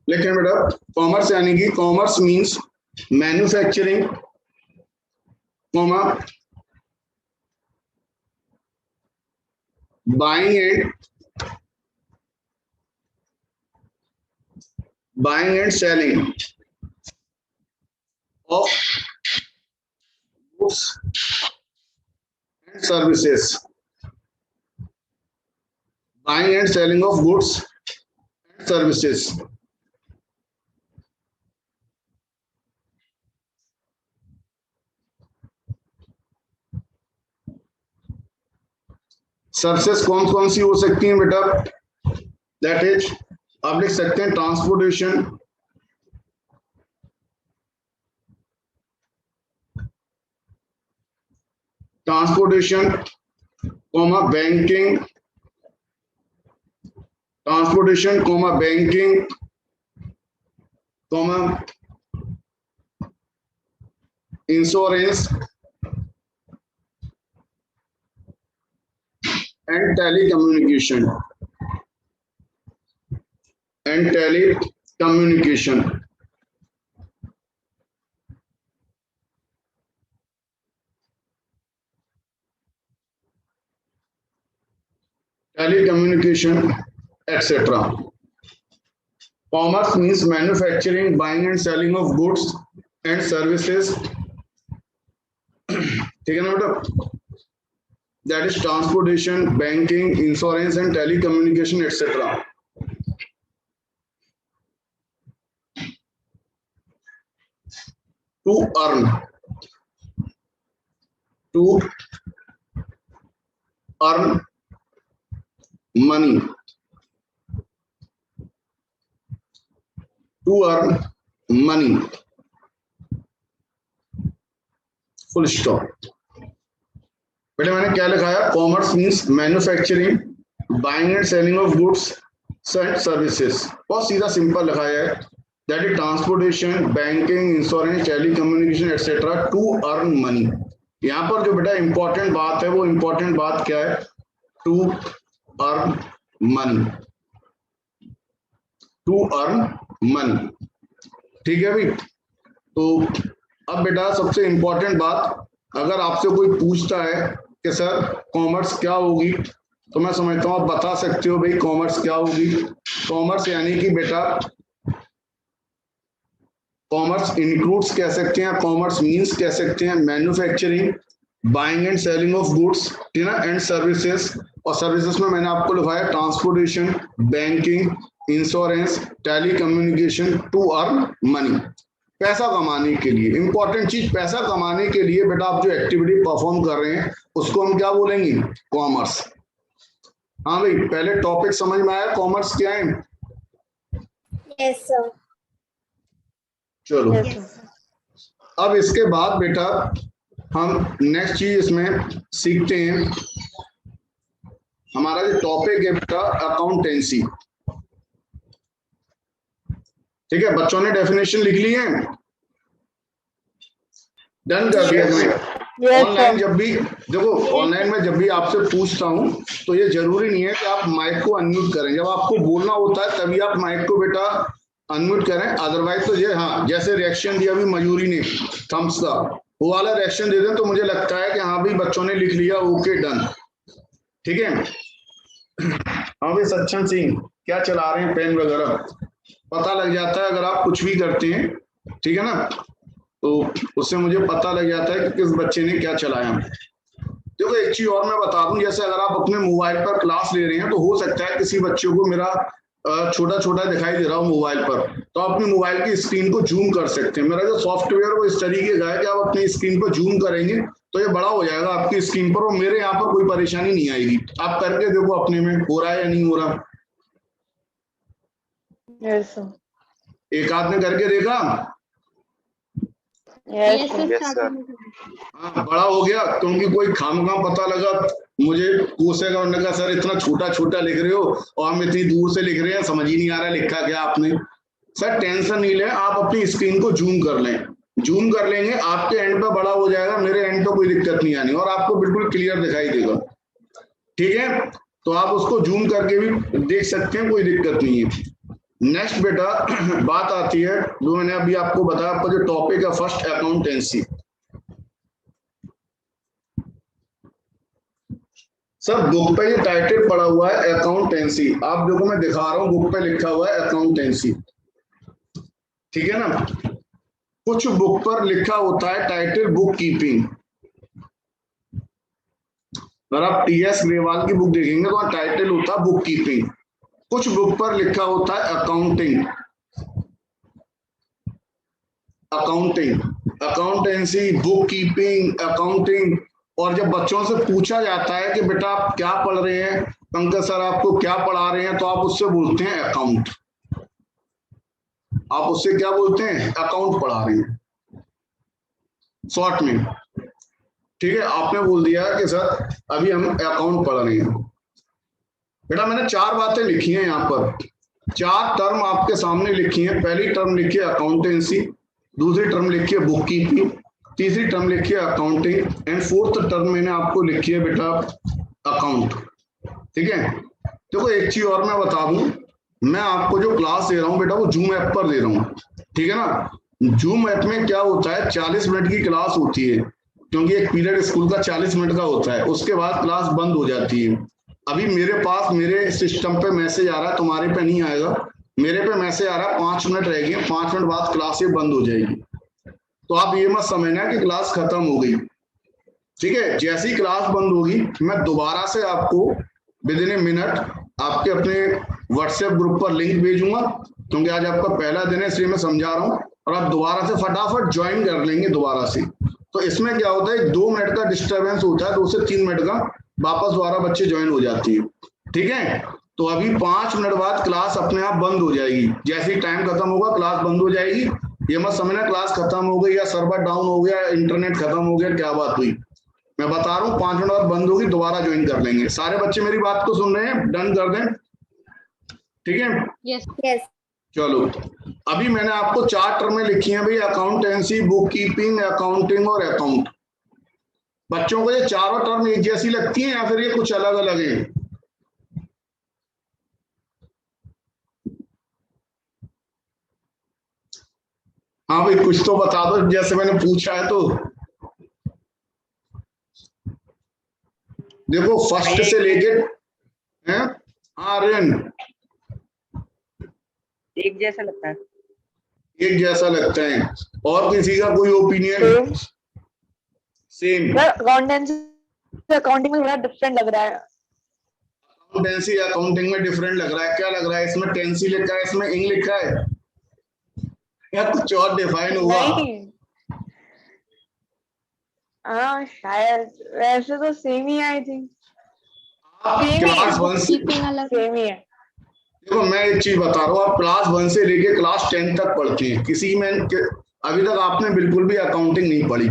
लेकिन बेटा कॉमर्स यानी कि commerce means manufacturing comma buying and selling of goods and services. Buying and selling of goods and services. Services कौन कौन सी हो सकती हैं बेटा? दैट इज आप लिख सकते हैं transportation, comma banking, transportation comma banking comma insurance and telecommunication etc. Commerce means manufacturing, buying and selling of goods and services. ठीक है ना बेटा? That is transportation, banking, insurance and telecommunication etc. To earn money. To earn money. Full stop. बेटे मैंने क्या लिखाया? Commerce means manufacturing, buying and selling of goods and services. बहुत सीधा सिंपल लिखाया है। That is transportation, banking, insurance, telecommunication etcetera to earn money. यहाँ पर जो बेटा इंपॉर्टेंट बात है, वो इंपॉर्टेंट बात क्या है? To earn money, to earn money. ठीक है भाई? तो अब बेटा सबसे इंपॉर्टेंट बात, अगर आपसे कोई पूछता है कि सर कॉमर्स क्या होगी, तो मैं समझता हूँ आप बता सकते हो भाई कॉमर्स क्या होगी। कॉमर्स यानी कि बेटा कॉमर्स इंक्लूड्स कह सकते हैं, कॉमर्स मींस कह सकते हैं manufacturing, buying and selling of goods, ठीक है ना, एंड सर्विसेज। और सर्विसेज में मैंने आपको लिखाया transportation, banking, insurance, telecommunication to earn money. पैसा कमाने के लिए, इंपॉर्टेंट चीज पैसा कमाने के लिए बेटा आप जो एक्टिविटी परफॉर्म कर रहे हैं उसको हम क्या बोलेंगे? कॉमर्स। हाँ भाई, पहले टॉपिक समझ में आया कॉमर्स क्या है? Yes sir. चलो अब इसके बाद बेटा हम नेक्स्ट चीज इसमें सीखते हैं। हमारा जो टॉपिक है बेटा अकाउंटेंसी। ठीक है, बच्चों ने डेफिनेशन लिख ली है? डन कर दिया तुमने? ऑनलाइन जब भी देखो, ऑनलाइन में जब भी आपसे पूछता हूं तो ये जरूरी नहीं है कि आप माइक को अनम्यूट करें। जब आपको बोलना होता है तभी आप माइक को बेटा अनम्यूट करें, अदरवाइज तो ये, हाँ जैसे रिएक्शन दिया अभी मयूरी ने थम्स का, वो वाला रिएक्शन दे दें तो मुझे लगता है कि हाँ भाई बच्चों ने लिख लिया, ओके डन। ठीक है? हाँ भाई सच्चन सिंह क्या चला रहे हैं पेन वगैरह, पता लग जाता है अगर आप कुछ भी करते हैं, ठीक है ना, तो उससे मुझे पता लग जाता है कि किस बच्चे ने क्या चलाया। देखो एक चीज और मैं बता दूं, जैसे अगर आप अपने मोबाइल पर क्लास ले रहे हैं तो हो सकता है किसी बच्चे को मेरा छोटा छोटा दिखाई दे रहा हो मोबाइल पर, तो आप अपने मोबाइल की स्क्रीन को जूम कर सकते हैं। मेरा जो सॉफ्टवेयर वो इस तरीके का है कि आप अपनी स्क्रीन पर जूम करेंगे तो ये बड़ा हो जाएगा आपकी स्क्रीन पर, और मेरे यहाँ पर कोई परेशानी नहीं आएगी। आप करके देखो अपने में हो रहा है या नहीं हो रहा। Yes sir. एक आदमी करके देखा? Yes sir. हाँ बड़ा हो गया, क्योंकि कोई खामखा पता लगा मुझे पूछेगा, उन्होंने कहा सर इतना छोटा छोटा लिख रहे हो और हम इतनी दूर से लिख रहे हैं, समझ ही नहीं आ रहा लिखा क्या आपने। सर टेंशन नहीं लें, आप अपनी स्क्रीन को जूम कर लें, जूम कर लेंगे, आपके एंड पे बड़ा हो जाएगा, मेरे एंड पे कोई दिक्कत नहीं आनी और आपको बिल्कुल क्लियर दिखाई देगा। ठीक है? तो आप उसको जूम करके भी देख सकते हैं, कोई दिक्कत नहीं है। नेक्स्ट बेटा बात आती है जो मैंने अभी आपको बताया, आपका जो टॉपिक है फर्स्ट अकाउंटेंसी। सर बुक पे ये टाइटल पड़ा हुआ है अकाउंटेंसी, आप देखो मैं दिखा रहा हूँ, बुक पे लिखा हुआ है अकाउंटेंसी, ठीक है ना। कुछ बुक पर लिखा होता है टाइटल बुक कीपिंग। अगर आप टीएस ग्रेवाल की बुक देखेंगे तो टाइटल होता है बुक कीपिंग। कुछ बुक पर लिखा होता है accounting, accounting, accountancy, book keeping, accounting. और जब बच्चों से पूछा जाता है कि बेटा आप क्या पढ़ रहे हैं, पंकज सर आपको क्या पढ़ा रहे हैं, तो आप उससे बोलते हैं अकाउंट। आप उससे क्या बोलते हैं? अकाउंट पढ़ा रहे हैं, शॉर्ट में। ठीक है, आपने बोल दिया कि सर अभी हम अकाउंट पढ़ रहे हैं। बेटा मैंने 4 बातें लिखी हैं यहाँ पर, 4 टर्म आपके सामने लिखी हैं। पहली टर्म लिखी है अकाउंटेंसी, दूसरी टर्म लिखी है बुक कीपिंग, तीसरी टर्म लिखी है अकाउंटिंग एंड फोर्थ टर्म मैंने आपको लिखी है बेटा अकाउंट। ठीक है, देखो एक चीज और मैं बता दूं, मैं आपको जो क्लास दे रहा हूँ बेटा वो जूम ऐप पर दे रहा हूँ, ठीक है ना। जूम ऐप में क्या होता है, 40 मिनट की क्लास होती है, क्योंकि एक पीरियड स्कूल का 40 मिनट का होता है, उसके बाद क्लास बंद हो जाती है। अभी मेरे पास मेरे सिस्टम पे मैसेज आ रहा है, तुम्हारे पे नहीं आएगा, मेरे पे मैसेज आ रहा है 5 मिनट रह गए, 5 मिनट बाद क्लास ये बंद हो जाएगी। तो आप ये मत समझना कि क्लास खत्म हो गई, ठीक है। जैसी क्लास बंद होगी मैं दोबारा से आपको विद इन ए मिनट आपके अपने व्हाट्सएप ग्रुप पर लिंक भेजूंगा, क्योंकि आज आपका पहला दिन है इसलिए मैं समझा रहा हूँ, और आप दोबारा से फटाफट ज्वाइन कर लेंगे दोबारा से। तो इसमें क्या होता है, 2 मिनट का डिस्टर्बेंस होता है, 2 से 3 मिनट का, वापस दोबारा बच्चे ज्वाइन हो जाती है, ठीक है। तो अभी 5 मिनट बाद क्लास अपने आप बंद हो जाएगी, जैसे ही टाइम खत्म होगा क्लास बंद हो जाएगी। ये मत समझना क्लास खत्म हो गई या सर्वर डाउन हो गया, इंटरनेट खत्म हो गया, क्या बात हुई, मैं बता रहा हूँ 5 मिनट बाद बंद होगी, दोबारा ज्वाइन कर लेंगे। सारे बच्चे मेरी बात को सुन रहे हैं? डन कर दें, ठीक है। Yes yes. चलो अभी मैंने आपको 4 टर्में लिखी हैं भाई, अकाउंटेंसी, बुक कीपिंग, अकाउंटिंग और अकाउंट। बच्चों को ये चारों टर्म एक जैसी लगती हैं या फिर ये कुछ अलग अलग है? हाँ भाई कुछ तो बता दो, जैसे मैंने पूछा है तो। देखो फर्स्ट से लेके हैं, हाँ रेन एक जैसा लगता है, एक जैसा लगता है। और किसी का कोई ओपिनियन? सेम। अकाउंटिंग में थोड़ा डिफरेंट लग रहा है। अकाउंटेंसी अकाउंटिंग में डिफरेंट लग रहा है, क्या लग रहा है? इसमें टेंसी लिखा है, इसमें इंग लिखा है, या कुछ और डिफाइन हुआ? हाँ शायद, वैसे तो सेम ही आई थिंक। आप क्लास 1 से सेम ही है। देखो मैं एक चीज बता रहा हूँ, आप क्लास 1 से लेके क्लास 10 तक पढ़ते हैं, किसी में अभी तक आपने बिल्कुल भी अकाउंटिंग नहीं पढ़ी।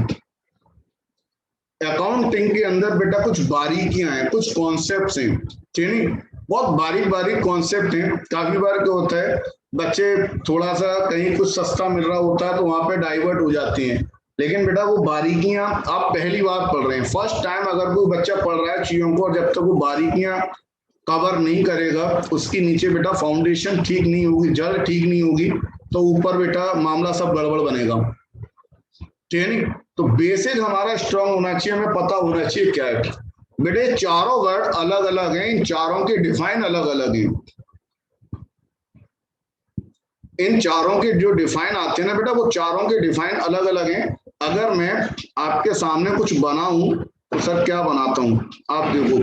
अकाउंटिंग के अंदर बेटा कुछ बारीकियां हैं, कुछ कॉन्सेप्ट्स हैं, ठीक नहीं, बहुत बारीक बारीक कॉन्सेप्ट हैं। काफी बार क्या होता है, बच्चे थोड़ा सा कहीं कुछ सस्ता मिल रहा होता है तो वहां पे डाइवर्ट हो जाते हैं, लेकिन बेटा वो बारीकियां आप पहली बार पढ़ रहे हैं, फर्स्ट टाइम अगर कोई बच्चा पढ़ रहा है चीजों को, और जब तक वो बारीकियां कवर नहीं करेगा, उसकी नीचे बेटा फाउंडेशन ठीक नहीं होगी, जड़ ठीक नहीं होगी, तो ऊपर बेटा मामला सब गड़बड़ बनेगा, ठीक है नहीं। तो बेसिक हमारा स्ट्रांग होना चाहिए, हमें पता होना चाहिए क्या है। बेटे चारों वर्ड अलग अलग हैं, इन चारों के डिफाइन अलग अलग हैं। इन चारों के जो डिफाइन आते हैं ना बेटा, वो चारों के डिफाइन अलग अलग हैं। अगर मैं आपके सामने कुछ बनाऊं तो सर क्या बनाता हूं, आप देखो,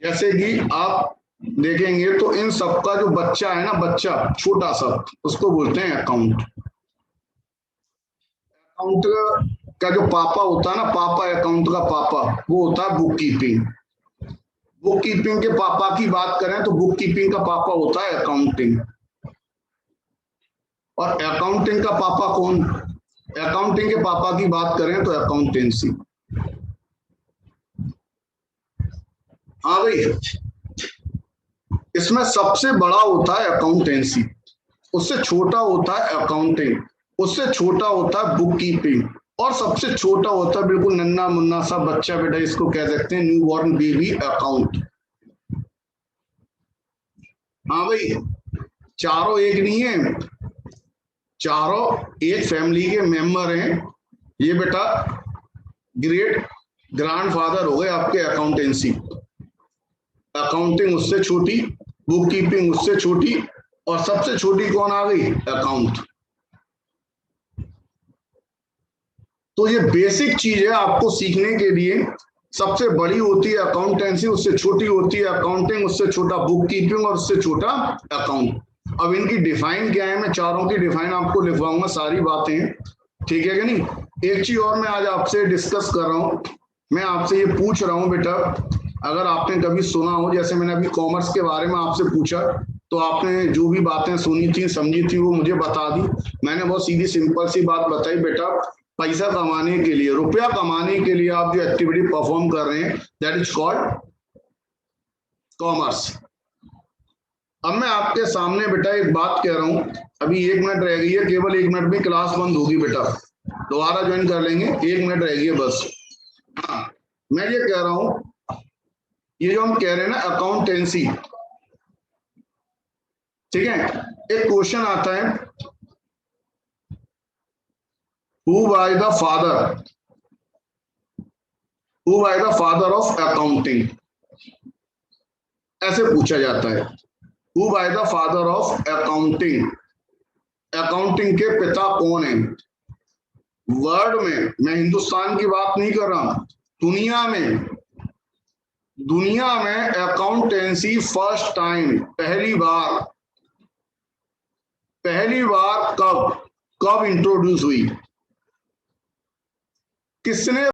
जैसे कि आप देखेंगे तो इन सबका जो बच्चा है ना, बच्चा छोटा सा, उसको बोलते हैं अकाउंट। अकाउंट का जो पापा होता है ना, पापा अकाउंट का पापा, वो होता है बुक कीपिंग। बुक कीपिंग के पापा की बात करें तो बुक कीपिंग का पापा होता है अकाउंटिंग। और अकाउंटिंग का पापा कौन? अकाउंटिंग के पापा की बात करें तो अकाउंटेंसी। हाँ भाई, इसमें सबसे बड़ा होता है अकाउंटेंसी, उससे छोटा होता है अकाउंटिंग, उससे छोटा होता है बुक कीपिंग, और सबसे छोटा होता है बिल्कुल नन्ना मुन्ना सा बच्चा, बेटा इसको कह सकते हैं न्यू बॉर्न बेबी अकाउंट। हाँ भाई, चारों एक नहीं है, चारों एक फैमिली के मेंबर हैं। ये बेटा ग्रेट ग्रैंडफादर हो गए आपके अकाउंटेंसी। अकाउंटिंग उससे छोटी, बुक कीपिंग उससे छोटी, और सबसे छोटी कौन आ गई? अकाउंट। तो ये बेसिक चीज है आपको सीखने के लिए। सबसे बड़ी होती है अकाउंटेंसी, उससे छोटी होती है अकाउंटिंग, उससे छोटा बुक कीपिंग, और उससे छोटा अकाउंट। अब इनकी डिफाइन क्या है, मैं चारों की डिफाइन आपको लिखवाऊंगा, सारी बातें, ठीक है कि नहीं। एक चीज और मैं आज आपसे डिस्कस कर रहा हूं, मैं आपसे ये पूछ रहा हूं बेटा, अगर आपने कभी सुना हो, जैसे मैंने अभी कॉमर्स के बारे में आपसे पूछा, तो आपने जो भी बातें सुनी थी समझी थी वो मुझे बता दी। मैंने बहुत सीधी सिंपल सी बात बताई बेटा, पैसा कमाने के लिए, रुपया कमाने के लिए आप जो एक्टिविटी परफॉर्म कर रहे हैं, दैट इज कॉल्ड कॉमर्स। अब मैं आपके सामने बेटा एक बात कह रहा हूं, अभी 1 मिनट रह गई है, केवल 1 मिनट में क्लास बंद होगी बेटा, दोबारा ज्वाइन कर लेंगे, 1 मिनट रह गई है बस। हाँ, मैं ये कह रहा हूं, ये जो हम कह रहे हैं ना अकाउंटेंसी, ठीक है, एक क्वेश्चन आता है, who by the father, who by the father of accounting, ऐसे पूछा जाता है, who by the father of accounting, accounting के पिता कौन है? वर्ल्ड में, मैं हिंदुस्तान की बात नहीं कर रहा हूं, दुनिया में, दुनिया में अकाउंटेंसी फर्स्ट टाइम, पहली बार, पहली बार कब, कब इंट्रोड्यूस हुई, किसने